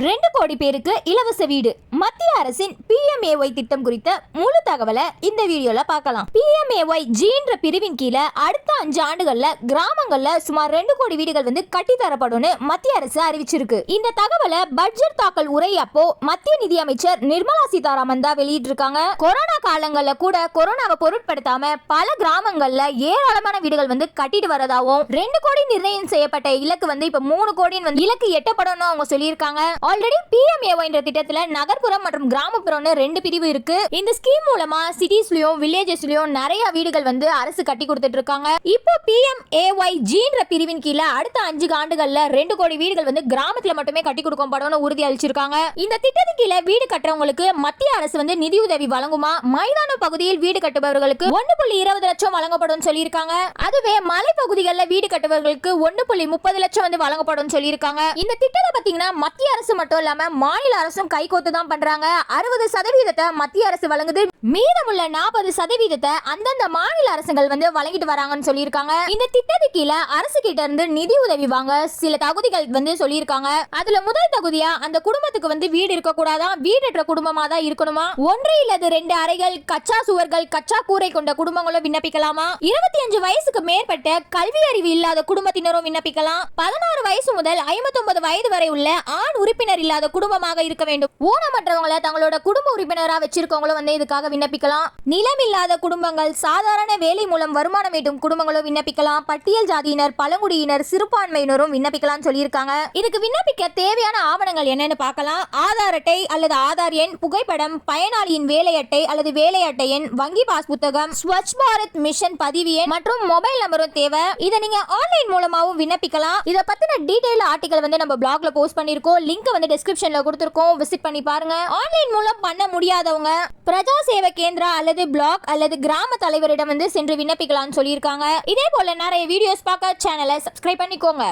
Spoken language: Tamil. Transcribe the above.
2 கோடி பேருக்கு இலவச வீடு. மத்திய அரசின் PMAY திட்டம் குறித்த முழு தகவலை இந்த வீடியோல பார்க்கலாம். PMAY ஜீன்ற பிரிவின் கீழே அடுத்த 5 ஆண்டுகள்ல கிராமங்கள்ல சுமார் 2 கோடி வீடுகள் கட்டித்தரப்படும்னு மத்திய அரசு அறிவிச்சிருக்கு. இந்த தகவலை பட்ஜெட் தாக்கல் உரை அப்போ மத்திய நிதியமைச்சர் நிர்மலா சீதாராமன் தான் வெளியிட்டிருக்காங்க. கொரோனா காலங்கள்ல கூட கொரோனாவை பொருட்படுத்தாம பல கிராமங்கள்ல ஏராளமான வீடுகள் கட்டிட்டு வரதாவும் 2 கோடி நிர்ணயம் செய்யப்பட்ட இலக்கு இப்ப 3 கோடியின் இலக்கு எட்டப்படும் அவங்க சொல்லியிருக்காங்க. ஆல்ரெடி PMAY என்ற திட்டத்துல நகர்ப்புறம் மற்றும் கிராமப்புறம்னு 2 பிரிவு இருக்கு. இந்த ஸ்கீம் மூலமா சிட்டிஸ்லயும் வில்லேஜஸ்லயும் நிறைய வீடுகள் அரசு கட்டி கொடுத்துட்டு இருக்காங்க. இப்போ PMAY ஜீன்ற பிரிவின் கீழே அடுத்த 5 ஆண்டுகள்ல 2 கோடி வீடுகள் கிராமத்துல மட்டுமே கட்டி கொடுக்கப்படும் உறுதி அளிச்சிருக்காங்க. இந்த திட்டத்துக்கு கீழே வீடு கட்டுறவங்களுக்கு மத்திய அரசு நிதியுதவி வழங்குமா. மைதான பகுதியில் வீடு கட்டுபவர்களுக்கு 1.20 லட்சம் வழங்கப்படும் சொல்லியிருக்காங்க. அதுவே மலை பகுதிகளில் வீடு கட்டுபவர்களுக்கு 1.30 லட்சம் வழங்கப்படும் சொல்லியிருக்காங்க. இந்த திட்டத்தை பாத்தீங்கன்னா மத்திய அரசு மட்டும் இல்லாம மாநில அரசும் கைகோத்து தான் பண்றாங்க. 60% மத்திய அரசு வழங்குது, மீதமுள்ள 40% அந்தந்த மாநில அரசுகள் வழங்கிட்டு வராங்கன்னு சொல்லியிருக்காங்க. இந்த திட்டத்துக்கு கீழே அரசு கிட்ட இருந்து நிதி உதவி வாங்க சில தகுதிகள் சொல்லியிருக்காங்க. அதுல முதல் தகுதியா அந்த குடும்பத்துக்கு வீடு இருக்க கூடாதான், வீடற்ற குடும்பமா தான் இருக்கணுமா. 1 இல்லது 2 அறைகள், கச்சா சுவர்கள், கச்சா கூரை கொண்ட குடும்பங்களும் விண்ணப்பிக்கலாமா. 25 வயசுக்கு மேற்பட்ட கல்வி அறிவு இல்லாத குடும்பத்தினரும் விண்ணப்பிக்கலாம். 16 வயசு முதல் 59 வயது வரை உள்ள ஆண் உறுப்பினர் இல்லாத குடும்பமாக இருக்க வேண்டும். ஊனமற்றவங்களை தங்களோட குடும்ப உறுப்பினரா வச்சிருக்கவங்களும் இதுக்காக விண்ணப்பிக்கலாம். நிலம் இல்லாத குடும்பங்கள், சாதாரண வேலை மூலம் வருமானம் ஈட்டும் குடும்பங்களும் விண்ணப்பிக்கலாம். பட்டியல் ஜாதியினர், பழங்குடியினர், சிறுபான்மையினரும் விண்ணப்பிக்கலாம் சொல்லியிருக்காங்க. இதுக்கு விண்ணப்பிக்க தேவையான ஆவணங்கள் என்னன்னு பார்க்கலாம். ஆதார் அட்டை அல்லது ஆதார் எண், புகைப்படம், பயனாளியின் வேலை அட்டை அல்லது வேலை அட்டை எண், வங்கி பாஸ் புத்தகம், ஸ்வச் பாரத் மிஷன் பதிவு எண் மற்றும் மொபைல் நம்பரும் தேவை. இதை நீங்க ஆன்லைன் மூலமாவும் விண்ணப்பிக்கலாம். இதை பத்தின டீடைல் ஆர்டிகல் நம்ம பிளாக்ல போஸ்ட் பண்ணிருக்கோம். லிங்க் டிஸ்கிரிப்ஷன்ல கொடுத்திருக்கோம், விசிட் பண்ணி பாருங்க. ஆன்லைன் மூலம் பண்ண முடியாதவங்க பிரஜா சேவை கேந்திரா அல்லது பிளாக் அல்லது கிராம தலைவரிடம் சென்று விண்ணப்பிக்கலாம்னு சொல்லியிருக்காங்க. இதே போல நிறைய வீடியோஸ் பார்க்க சேனலை சப்ஸ்கிரைப் பண்ணிக்கோங்க.